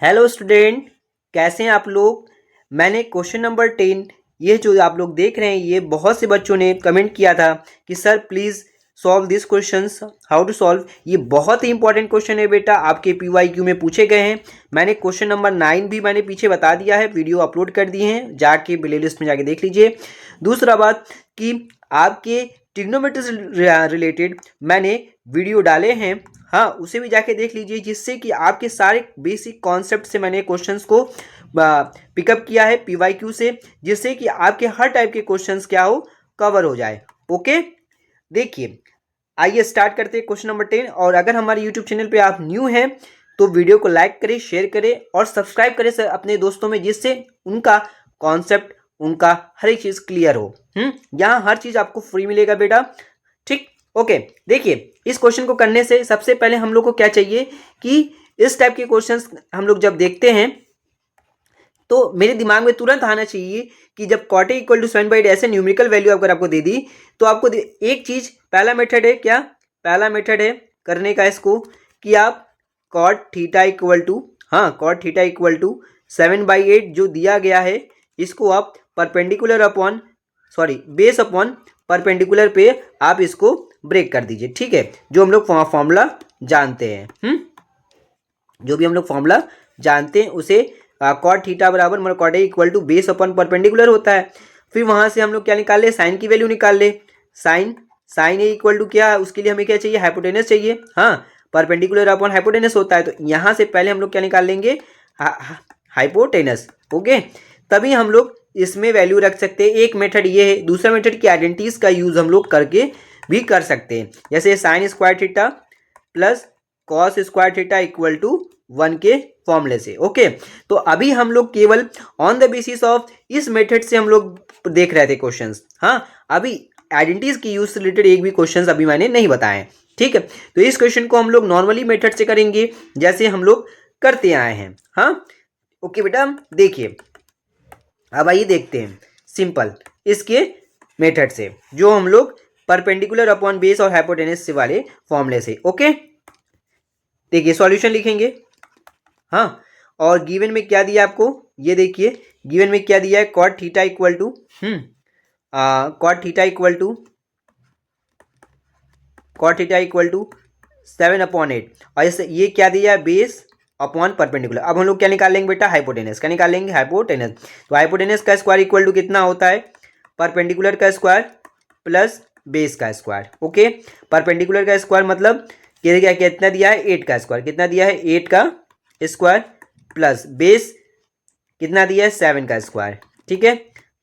Hello student, कैसे हैं आप लोग। मैंने क्वेश्चन नंबर 10 ये जो आप लोग देख रहे हैं ये बहुत से बच्चों ने कमेंट किया था कि sir please solve this questions, how to solve. ये बहुत ही इंपॉर्टेंट क्वेश्चन है बेटा, आपके PYQ में पूछे गए हैं। मैंने क्वेश्चन नंबर 9 भी मैंने पीछे बता दिया है, वीडियो अपलोड कर दिए हैं, जाके प्ले लिस्ट में जाके देख लीजिए। दूसरा बात कि आपके ट्रिग्नोमेट्री से रिलेटेड मैंने वीडियो डाले हैं, हाँ उसे भी जाके देख लीजिए, जिससे कि आपके सारे बेसिक कॉन्सेप्ट से मैंने क्वेश्चंस को पिकअप किया है PYQ से, जिससे कि आपके हर टाइप के क्वेश्चंस क्या हो, कवर हो जाए। ओके, देखिए आइए स्टार्ट करते हैं क्वेश्चन नंबर 10। और अगर हमारे यूट्यूब चैनल पे आप न्यू हैं तो वीडियो को लाइक करें, शेयर करें और सब्सक्राइब करें सर अपने दोस्तों में, जिससे उनका कॉन्सेप्ट, उनका हर एक चीज़ क्लियर हो। यहाँ हर चीज़ आपको फ्री मिलेगा बेटा, ठीक। ओके, देखिए इस क्वेश्चन को करने से सबसे पहले हम लोग को क्या चाहिए कि इस टाइप के क्वेश्चंस हम लोग जब देखते हैं तो मेरे दिमाग में तुरंत आना चाहिए कि जब कॉट इक्वल टू 7/8 ऐसे न्यूमेरिकल वैल्यू अगर आपको दे दी तो आपको एक चीज, पहला मेथड है क्या, पहला मेथड है करने का इसको कि आप कॉट थीटा इक्वल टू, हाँ कॉट थीटा इक्वल टू 7/8 जो दिया गया है इसको आप perpendicular upon, sorry base upon perpendicular पे आप इसको ब्रेक कर दीजिए, ठीक है। जो हम लोग फॉर्मूला जानते हैं, जो भी हम लोग फॉर्मूला जानते हैं उसे कॉट थीटा बराबर मतलब cot A equal to base upon perpendicular होता है। फिर वहां से हम लोग क्या निकाल ले, साइन की वैल्यू निकाल ले। Sine sine A equal to क्या है, उसके लिए हमें क्या चाहिए, हाइपोटेनस चाहिए, हाँ परपेंडिकुलर अपॉन हाइपोटेनस होता है। तो यहाँ से पहले हम लोग क्या निकाल लेंगे, हाइपोटेनस। ओके, तभी हम लोग इसमें वैल्यू रख सकते हैं। एक मेथड ये है, दूसरा मेथड की आइडेंटिटीज का यूज हम लोग करके भी कर सकते हैं, जैसे sine square theta plus cos square theta equal to 1 के फॉर्मूले से। ओके, तो अभी हम लोग केवल ऑन द बेसिस ऑफ इस मेथड से हम लोग देख रहे थे क्वेश्चंस, हाँ अभी आइडेंटिटीज की यूज से रिलेटेड एक भी क्वेश्चंस अभी मैंने नहीं बताए, ठीक है। तो इस क्वेश्चन को हम लोग नॉर्मली मेथड से करेंगे जैसे हम लोग करते आए हैं, हाँ। ओके बेटा, देखिए अब आइए देखते हैं सिंपल इसके मेथड से, जो हम लोग परपेंडिकुलर अपॉन बेस और हाइपोटेनस से वाले फॉर्मूले से। ओके, देखिए सॉल्यूशन लिखेंगे, हाँ। और गिवन में क्या दिया आपको, ये देखिए गिवन में क्या दिया है, cot theta equal to cot theta equal to cot theta equal to 7/8 और इसे ये क्या दिया है, बेस अपॉन परपेंडिकुलर। अब हम लोग क्या निकालेंगे बेटा, हाइपोटेनस का निकालेंगे, हाइपोटेनस। तो हाइपोटेनस का स्क्वायर इक्वल टू कितना होता है, परपेंडिकुलर का स्क्वायर प्लस बेस का स्क्वायर। ओके, परपेंडिकुलर का स्क्वायर मतलब क्या कितना दिया है, 8 का स्क्वायर, कितना दिया है 8 का स्क्वायर प्लस बेस कितना दिया है 7 का स्क्वायर, ठीक है।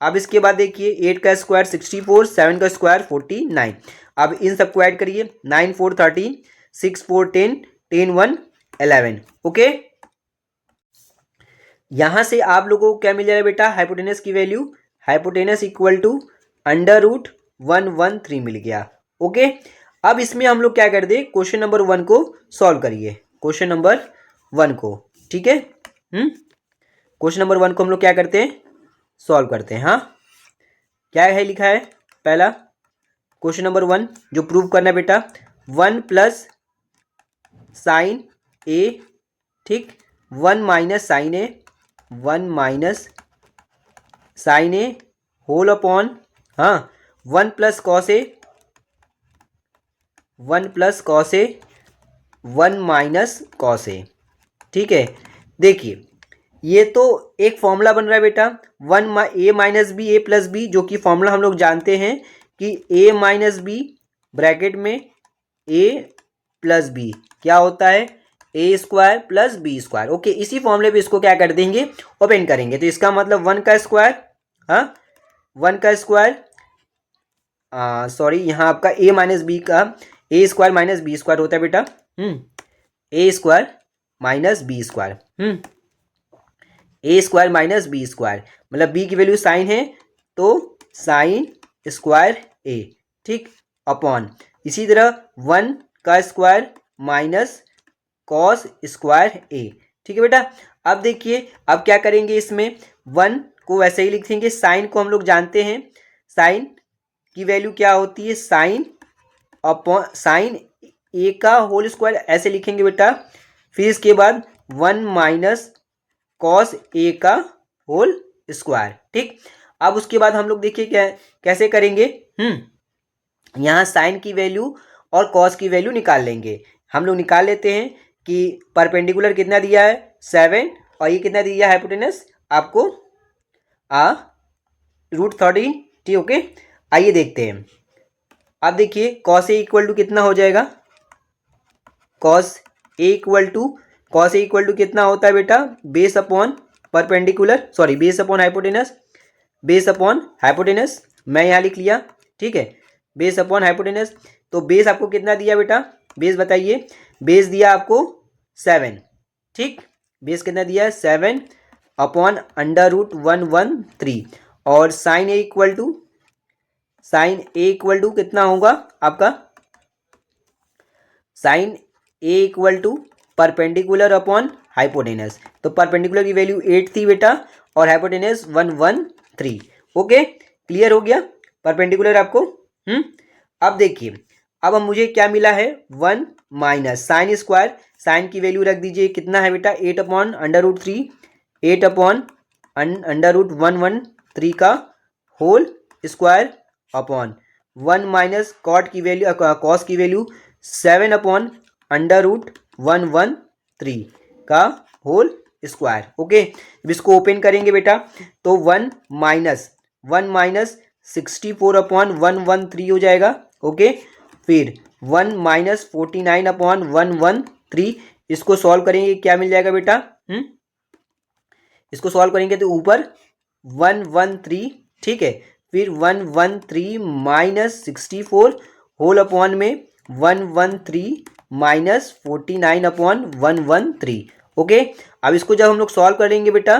अब इसके बाद देखिए 8 का स्क्वायर 64, 7 का स्क्वायर 49। अब इन सबको ऐड करिए, 9 4 13, 6 4 10, 10 1 11। ओके, यहां से आप लोगों को क्या मिल जाएगा बेटा, हाइपोटेनस की वैल्यू, हाइपोटेनस इक्वल टू √113 मिल गया। ओके, अब इसमें हम लोग क्या कर दे, क्वेश्चन नंबर 1 को सॉल्व करिए, क्वेश्चन नंबर 1 को, ठीक है। क्वेश्चन नंबर 1 को हम लोग क्या करते हैं, सॉल्व करते हैं, हाँ। क्या है लिखा है, पहला क्वेश्चन नंबर 1 जो प्रूव करना है बेटा, 1 प्लस साइन ए, ठीक, 1 माइनस साइन ए, 1 माइनस साइन ए होल अपॉन, हाँ 1 plus cos A, 1 plus cos A, 1 minus cos A, ठीक है। देखिए ये तो एक फॉर्मूला बन रहा है बेटा, ए माइनस बी ए प्लस बी, जो कि फॉर्मूला हम लोग जानते हैं कि ए माइनस बी ब्रैकेट में ए प्लस बी क्या होता है, A square plus B square. Okay, इसी फॉर्मूले पे इसको क्या कर देंगे, ओपन करेंगे। तो इसका मतलब 1 का स्क्वायर, हाँ 1 का स्क्वायर, सॉरी यहाँ आपका ए माइनस बी का ए स्क्वायर माइनस बी स्क्वायर होता है बेटा, ए स्क्वायर माइनस बी स्क्वायर, ए स्क्वायर माइनस बी स्क्वायर मतलब बी की वैल्यू साइन है तो साइन स्क्वायर ए, ठीक, अपॉन इसी तरह 1 का स्क्वायर माइनस कॉस स्क्वायर ए, ठीक है बेटा। अब देखिए अब क्या करेंगे, इसमें 1 को वैसे ही लिखेंगे, साइन को हम लोग जानते हैं, साइन की वैल्यू क्या होती है, साइन अपॉन साइन ए का होल स्क्वायर ऐसे लिखेंगे बेटा। फिर इसके बाद 1 माइनस कॉस ए का होल स्क्वायर। ठीक, अब उसके बाद हम लोग देखिए क्या कैसे करेंगे। यहाँ साइन की वैल्यू और कॉस की वैल्यू निकाल लेंगे। हम लोग निकाल लेते हैं कि परपेंडिकुलर कितना दिया है 7 और ये कितना दिया है हाइपोटेनस आपको √13। ठीक, ओके। आइए देखते हैं। अब देखिए कॉस ए इक्वल टू कितना हो जाएगा, कॉस ए इक्वल टू कितना होता है बेटा, base upon perpendicular, sorry base upon hypotenuse, base upon hypotenuse मैं यहाँ लिख लिया। ठीक है, बेस अपॉन हाइपोटेनस। तो बेस आपको कितना दिया बेटा, बेस बताइए, बेस दिया आपको 7। ठीक, बेस कितना दिया है 7 अपॉन √113 और साइन ए इक्वल टू कितना होगा आपका, sine A equal to perpendicular upon hypotenuse. तो परपेंडिकुलर की वैल्यू 8 थी बेटा और हाइपोटेनस 113। ओके, क्लियर हो गया परपेंडिकुलर आपको। अब देखिए, अब मुझे क्या मिला है 1 माइनस साइन स्क्वायर, साइन की वैल्यू रख दीजिए कितना है बेटा 8 अपॉन √3, 8 अपॉन √113 का whole square upon 1 minus cot की वैल्यू कॉस की वैल्यू 7 अपॉन √113 का होल स्क्वायर। ओके, अब इसको ओपन करेंगे बेटा तो 1 माइनस 64 अपॉन 113 हो जाएगा। ओके, फिर 1 माइनस 49 अपॉन 113, इसको सॉल्व करेंगे क्या मिल जाएगा बेटा, इसको सॉल्व करेंगे तो ऊपर 113। ठीक है, फिर 113 माइनस 64 होल अपॉन में 113 माइनस 49 अपॉन 113। ओके, अब इसको जब हम लोग सॉल्व करेंगे बेटा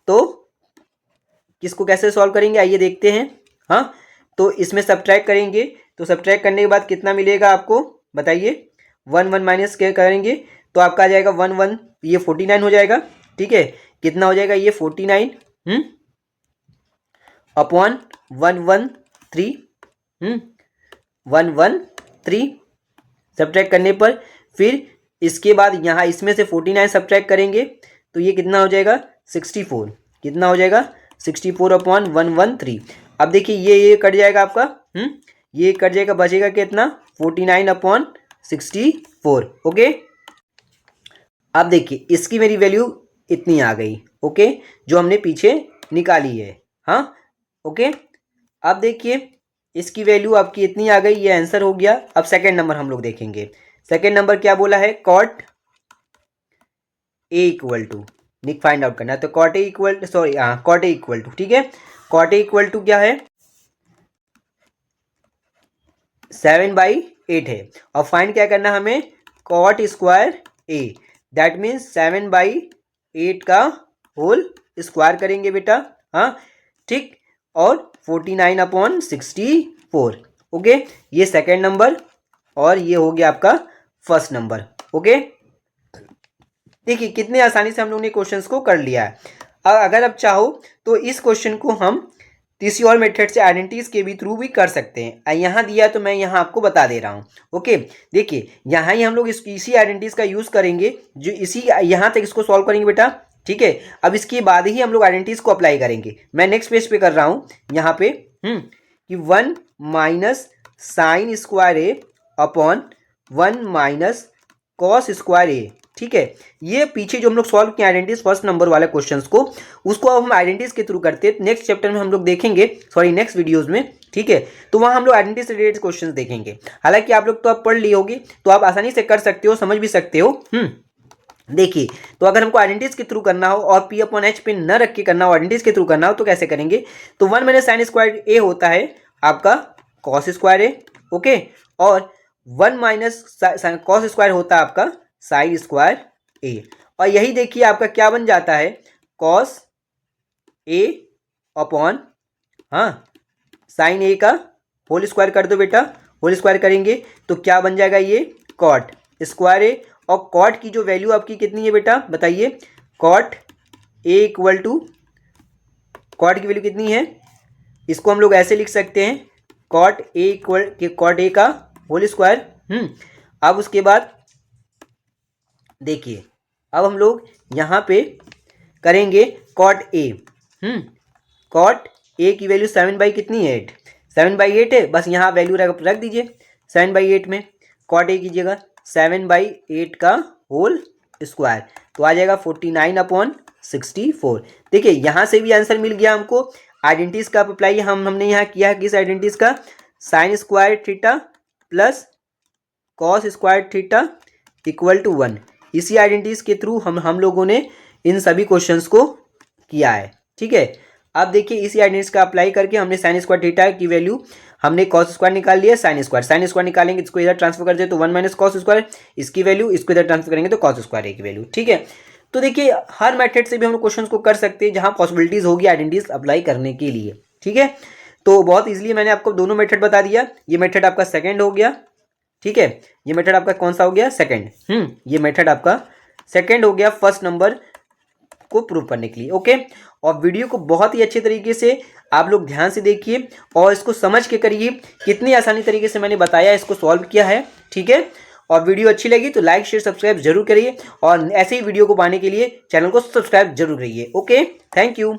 तो किसको कैसे सॉल्व करेंगे आइए देखते हैं। हाँ, तो इसमें सब्ट्रैक्ट करेंगे तो सब्ट्रैक्ट करने के बाद कितना मिलेगा आपको बताइए, 1 माइनस क्या करेंगे तो आपका आ जाएगा 1 ये 49 हो जाएगा। ठीक है, कितना हो जाएगा ये 49 अपॉन 113 113 सब्ट्रैक्ट करने पर फिर इसके बाद यहाँ इसमें से 49 सब्ट्रैक्ट करेंगे तो ये कितना हो जाएगा 64, कितना हो जाएगा 64 अपॉन 113। अब देखिए ये कट जाएगा आपका, ये कट जाएगा, बचेगा कितना 49 अपॉन 64। ओके, अब देखिए इसकी मेरी वैल्यू इतनी आ गई। ओके, जो हमने पीछे निकाली है। हाँ, ओके, अब देखिए इसकी वैल्यू आपकी इतनी आ गई, ये आंसर हो गया। अब सेकंड नंबर हम लोग देखेंगे। सेकंड नंबर क्या बोला है, cot A equal to find out करना है। तो कॉट ए इक्वल टू ठीक है, कॉट ए इक्वल टू क्या है 7/8 है और फाइंड क्या करना हमें cot square A, that means 7/8 का होल स्क्वायर करेंगे बेटा। हाँ, ठीक, और 49 अपॉन 64। ओके, ये सेकेंड नंबर और ये हो गया आपका फर्स्ट नंबर। ओके, देखिए कितने आसानी से हम लोग ने क्वेश्चंस को कर लिया है। अगर आप चाहो तो इस क्वेश्चन को हम किसी और मेथड से आइडेंटिटीज के भी थ्रू भी कर सकते हैं। यहाँ दिया है तो मैं यहाँ आपको बता दे रहा हूँ। ओके, देखिए यहाँ ही हम लोग इसी आइडेंटिटीज का यूज करेंगे, जो इसी यहाँ तक इसको सॉल्व करेंगे बेटा। ठीक है, अब इसके बाद ही हम लोग आइडेंटिटीज को अप्लाई करेंगे। मैं नेक्स्ट पेज पे कर रहा हूँ यहाँ पे कि 1 माइनस साइन स्क्वायर ए अपॉन 1 माइनस कॉस स्क्वायर ए। ठीक है, ये पीछे जो हम लोग सॉल्व किए आइडेंटिटीज फर्स्ट नंबर वाले क्वेश्चंस को, उसको अब हम आइडेंटिटीज के थ्रू करते हैं। नेक्स्ट चैप्टर में हम लोग देखेंगे, सॉरी नेक्स्ट वीडियोस में। ठीक है, तो वहां हम लोग आइडेंटिटी से रिलेटेड क्वेश्चंस देखेंगे। हालांकि आप लोग तो अब पढ़ लिए होगी तो आप आसानी से कर सकते हो, समझ भी सकते हो। देखिए, तो अगर हमको आइडेंटिटीज के थ्रू करना हो और पी अपॉन एच पे न रख के करना हो, आइडेंटिटीज के थ्रू करना हो तो कैसे करेंगे, तो 1 माइनस साइन स्क्वायर ए होता है आपका कॉस स्क्वायर ए। ओके, और 1 माइनस कॉस स्क्वायर होता है आपका साइन स्क्वायर ए, और यही देखिए आपका क्या बन जाता है कॉस ए अपॉन साइन ए का होल स्क्वायर कर दो बेटा, होल स्क्वायर करेंगे तो क्या बन जाएगा ये कॉट स्क्वायर ए। और कॉट की जो वैल्यू आपकी कितनी है बेटा बताइए, cot A equal to, cot की वैल्यू कितनी है, इसको हम लोग ऐसे लिख सकते हैं cot A equal cot A का होल स्क्वायर। अब उसके बाद देखिए अब हम लोग यहाँ पे करेंगे कॉट ए। कॉट ए की वैल्यू 7 बाई कितनी है 8, 7/8 है, बस यहाँ वैल्यू रख दीजिए 7/8 में। कॉट ए कीजिएगा 7/8 का होल स्क्वायर, तो आ जाएगा 49/64। देखिए यहाँ से भी आंसर मिल गया हमको। आइडेंटिटीज का अप्लाई हमने यहाँ किया है, किस आइडेंटिटीज का, sine square theta plus cos square theta equal to 1। इसी आइडेंटिटीज के थ्रू हम लोगों ने इन सभी क्वेश्चंस को किया है। ठीक है, अब देखिए इसी आइडेंटिटीज का अप्लाई करके हमने साइन स्क्वायर थीटा की वैल्यू हमने कॉस स्क्वायर निकाल लिया, साइन स्क्वायर निकालेंगे, इसको इधर ट्रांसफर कर दे तो 1 माइनस कॉस स्क्वायर, इसकी वैल्यू इसको इधर ट्रांसफर करेंगे तो कॉस स्क्वायर ए की वैल्यू। ठीक है, तो देखिए हर मेथड से भी हम क्वेश्चन को कर सकते हैं जहां पॉसिबिलिटीज होगी आइडेंटिटीज अप्लाई करने के लिए। ठीक है, तो बहुत इजीली मैंने आपको दोनों मेथड बता दिया। ये मेथड आपका सेकंड हो गया। ठीक है, ये मेथड आपका कौन सा हो गया, सेकंड। ये मेथड आपका सेकंड हो गया फर्स्ट नंबर को प्रूव करने के लिए। ओके, और वीडियो को बहुत ही अच्छे तरीके से आप लोग ध्यान से देखिए और इसको समझ के करिए, कितनी आसानी तरीके से मैंने बताया, इसको सॉल्व किया है। ठीक है, और वीडियो अच्छी लगी तो लाइक शेयर सब्सक्राइब जरूर करिए और ऐसे ही वीडियो को पाने के लिए चैनल को सब्सक्राइब जरूर करिए। Okay, thank you.